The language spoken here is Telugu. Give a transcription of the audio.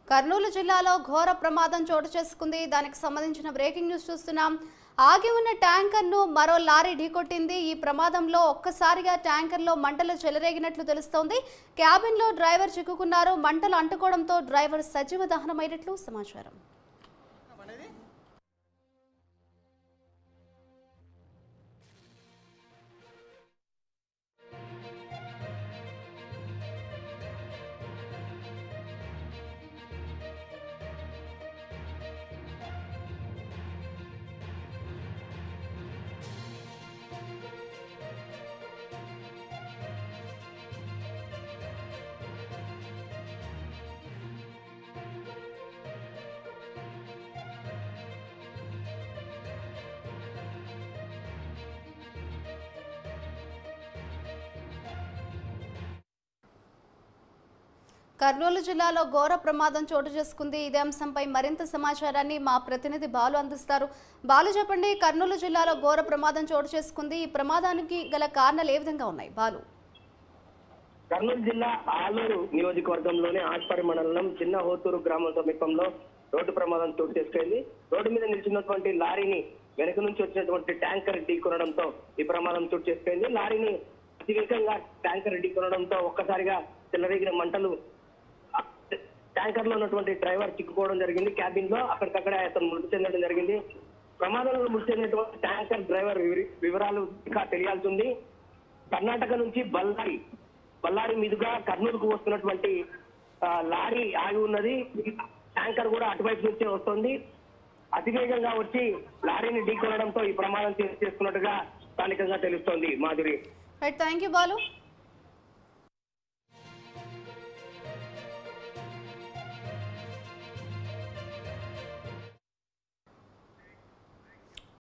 కర్నూలు జిల్లాలో ఘోర ప్రమాదం చోటు చేసుకుంది. దానికి సంబంధించిన బ్రేకింగ్ న్యూస్ చూస్తున్నాం. ఆగి ఉన్న ట్యాంకర్ను మరో లారీ ఢీకొట్టింది. ఈ ప్రమాదంలో ఒక్కసారిగా ట్యాంకర్లో మంటలు చెలరేగినట్లు తెలుస్తోంది. క్యాబిన్లో డ్రైవర్ చిక్కుకున్నారు. మంటలు అంటుకోవడంతో డ్రైవర్ సజీవ దహనమైనట్లు సమాచారం. కర్నూలు జిల్లాలో ఘోర ప్రమాదం చోటు చేసుకుంది. ఇదే అంశంపై మరింత సమాచారాన్ని మా ప్రతినిధి బాలు అందిస్తారు. బాలు, చెప్పండి, కర్నూలు జిల్లాలో ఘోర ప్రమాదం చోటు చేసుకుంది. ఈ ప్రమాదానికి గల కారణాలు ఏ విధంగా ఉన్నాయి? బాలు, కర్నూలు జిల్లా ఆలూరు నియోజకవర్గంలోని ఆస్పరి మండలం చిన్న హోతూరు గ్రామం సమీపంలో రోడ్డు ప్రమాదం చోటు చేసుకుంది. రోడ్డు మీద నిలిచినటువంటి లారీని వెనక నుంచి వచ్చినటువంటి ట్యాంకర్ ఢీకొనడంతో ఈ ప్రమాదం చోటు చేసుకుంది. లారీని అతివేగంగా ట్యాంకర్ ఢీకొనడంతో ఒక్కసారిగా చెలరేగిన మంటలు ట్యాంకర్ లో ఉన్నటువంటి డ్రైవర్ చిక్కుకోవడం జరిగింది. క్యాబిన్ లో అక్కడికక్కడే అతను మృతి చెందడం జరిగింది. ప్రమాదంలో మృతి చెందినటువంటి ట్యాంకర్ డ్రైవర్ వివరాలు ఇంకా తెలియాల్సి ఉంది. కర్ణాటక నుంచి బళ్ళారి మీదుగా కర్నూలుకు వస్తున్నటువంటి లారీ ఆగి ఉన్నది. ట్యాంకర్ కూడా అటువైపు నుంచే వస్తుంది. అతివేగంగా వచ్చి లారీని ఢీకొనడంతో ఈ ప్రమాదం చేసుకున్నట్టుగా స్థానికంగా తెలుస్తోంది. Madhuri, thank you Balu.